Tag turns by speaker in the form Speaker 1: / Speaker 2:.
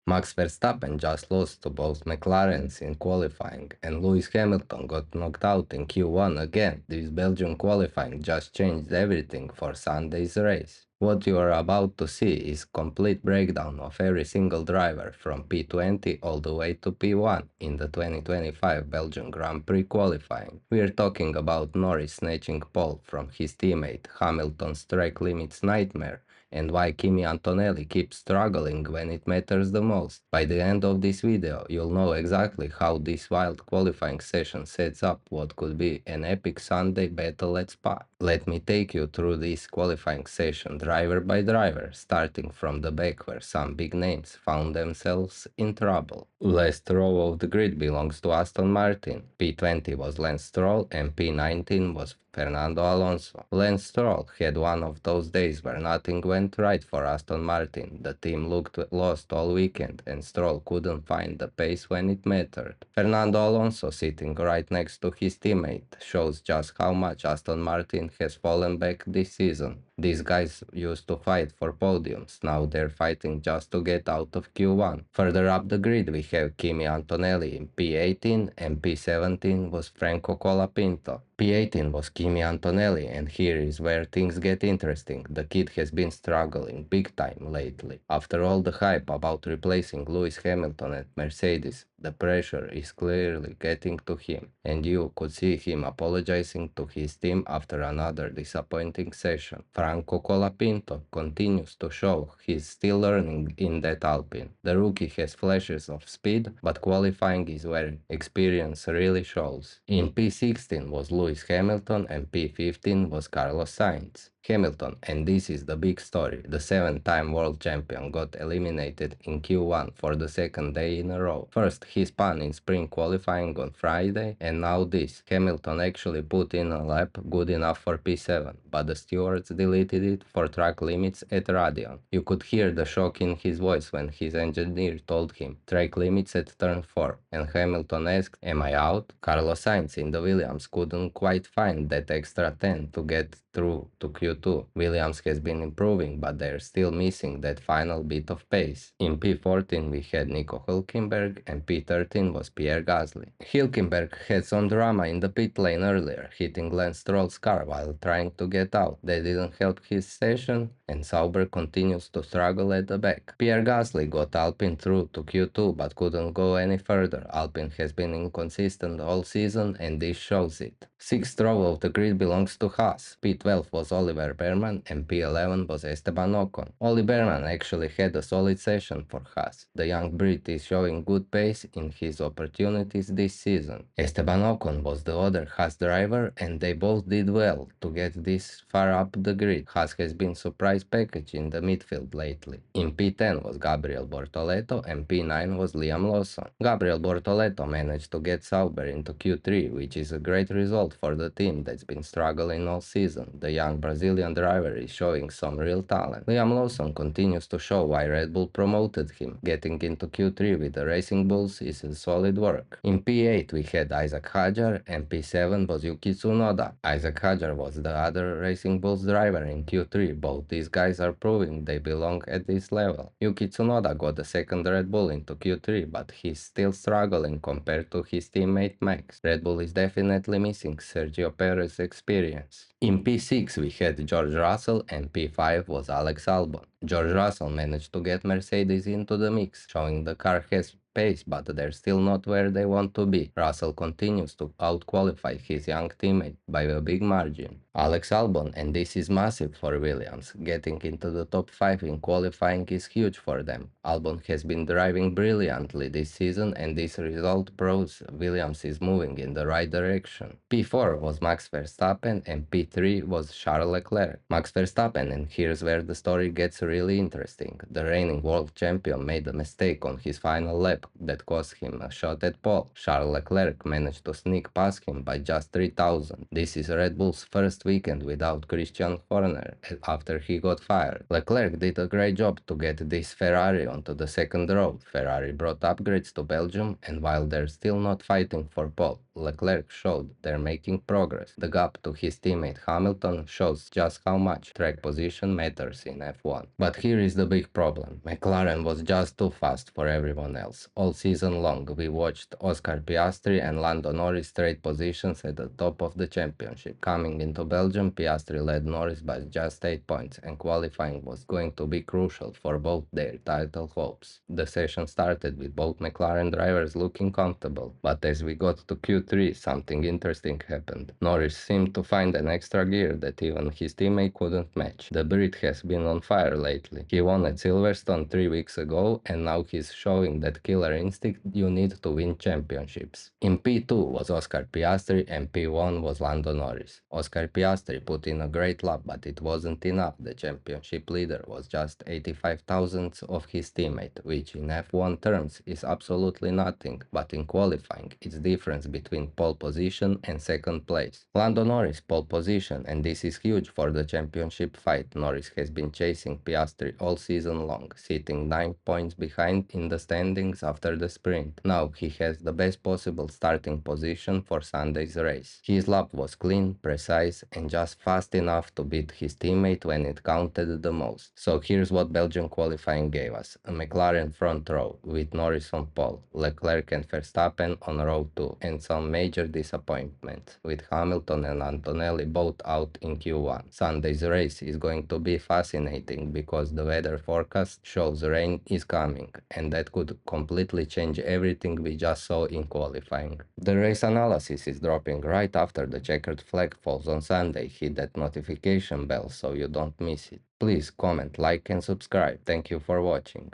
Speaker 1: Max Verstappen just lost to both McLarens in qualifying, and Lewis Hamilton got knocked out in Q1 again. This Belgium qualifying just changed everything for Sunday's race. What you are about to see is complete breakdown of every single driver from P20 all the way to P1 in the 2025 Belgium Grand Prix qualifying. We are talking about Norris snatching pole from his teammate, Hamilton's track limits nightmare, and why Kimi Antonelli keeps struggling when it matters the most. By the end of this video, you'll know exactly how this wild qualifying session sets up what could be an epic Sunday battle at Spa. Let me take you through this qualifying session driver by driver, starting from the back where some big names found themselves in trouble. Last row of the grid belongs to Aston Martin. P20 was Lance Stroll and P19 was Fernando Alonso. Lance Stroll had one of those days where nothing went right for Aston Martin. The team looked lost all weekend and Stroll couldn't find the pace when it mattered. Fernando Alonso, sitting right next to his teammate, shows just how much Aston Martin has fallen back this season. These guys used to fight for podiums, now they're fighting just to get out of Q1. Further up the grid we have Kimi Antonelli in P18 and P17 was Franco Colapinto. P18 was Kimi Antonelli, and here is where things get interesting. The kid has been struggling big time lately. After all the hype about replacing Lewis Hamilton at Mercedes, the pressure is clearly getting to him, and you could see him apologizing to his team after another disappointing session. Franco Colapinto continues to show he's still learning in that Alpine. The rookie has flashes of speed, but qualifying is where experience really shows. In P16 was Lewis Hamilton and P15 was Carlos Sainz. Hamilton, and this is the big story, the 7-time world champion got eliminated in Q1 for the second day in a row. First he spun in sprint qualifying on Friday, and now this. Hamilton actually put in a lap good enough for P7, but the stewards deleted it for track limits at Raidillion. You could hear the shock in his voice when his engineer told him track limits at turn 4, and Hamilton asked, "Am I out?" Carlos Sainz in the Williams couldn't quite find that extra 10 to get through to Q2. Williams has been improving, but they're still missing that final bit of pace. In P14 we had Nico Hülkenberg and P13 was Pierre Gasly. Hülkenberg had some drama in the pit lane earlier, hitting Lance Stroll's car while trying to get out. That didn't help his session, and Sauber continues to struggle at the back. Pierre Gasly got Alpine through to Q2 but couldn't go any further. Alpine has been inconsistent all season, and this shows it. Sixth row of the grid belongs to Haas. P12 was Oliver Behrman and P11 was Esteban Ocon. Oli Behrman actually had a solid session for Haas. The young Brit is showing good pace in his opportunities this season. Esteban Ocon was the other Haas driver, and they both did well to get this far up the grid. Haas has been surprise package in the midfield lately. In P10 was Gabriel Bortoleto and P9 was Liam Lawson. Gabriel Bortoleto managed to get Sauber into Q3, which is a great result for the team that's been struggling all season. The young Brazilian driver is showing some real talent. Liam Lawson continues to show why Red Bull promoted him. Getting into Q3 with the Racing Bulls is a solid work. In P8 we had Isaac Hadjar and P7 was Yuki Tsunoda. Isaac Hadjar was the other Racing Bulls driver in Q3. Both these guys are proving they belong at this level. Yuki Tsunoda got the second Red Bull into Q3, but he's still struggling compared to his teammate Max. Red Bull is definitely missing Sergio Perez's experience. In P6 we had George Russell and P5 was Alex Albon. George Russell managed to get Mercedes into the mix, showing the car has pace, but they're still not where they want to be. Russell continues to outqualify his young teammate by a big margin. Alex Albon, and this is massive for Williams. Getting into the top 5 in qualifying is huge for them. Albon has been driving brilliantly this season, and this result proves Williams is moving in the right direction. P4 was Max Verstappen and P3 was Charles Leclerc. Max Verstappen, and here's where the story gets really interesting. The reigning world champion made a mistake on his final lap that cost him a shot at pole. Charles Leclerc managed to sneak past him by just 3,000. This is Red Bull's first weekend without Christian Horner after he got fired. Leclerc did a great job to get this Ferrari onto the second row. Ferrari brought upgrades to Belgium, and while they're still not fighting for pole, Leclerc showed they're making progress. The gap to his teammate Hamilton shows just how much track position matters in F1. But here is the big problem. McLaren was just too fast for everyone else. All season long, we watched Oscar Piastri and Lando Norris trade positions at the top of the championship. Coming into Belgium, Piastri led Norris by just 8 points, and qualifying was going to be crucial for both their title hopes. The session started with both McLaren drivers looking comfortable, but as we got to Q3, something interesting happened. Norris seemed to find an extra gear that even his teammate couldn't match. The Brit has been on fire lately. He won at Silverstone 3 weeks ago, and now he's showing that killer instinct you need to win championships. In P2 was Oscar Piastri and P1 was Lando Norris. Oscar Piastri put in a great lap, but it wasn't enough. The championship leader was just 85 thousandths of his teammate, which in F1 terms is absolutely nothing, but in qualifying it's difference between pole position and second place. Lando Norris pole position, and this is huge for the championship fight. Norris has been chasing Piastri all season long, sitting 9 points behind in the standings after the sprint. Now he has the best possible starting position for Sunday's race. His lap was clean, precise, and just fast enough to beat his teammate when it counted the most. So here's what Belgian qualifying gave us. A McLaren front row with Norris on pole, Leclerc and Verstappen on row 2, and some major disappointments with Hamilton and Antonelli both out in Q1. Sunday's race is going to be fascinating because the weather forecast shows rain is coming, and that could completely change everything we just saw in qualifying. The race analysis is dropping right after the checkered flag falls on Sunday. Hit that notification bell so you don't miss it. Please comment, like and subscribe. Thank you for watching.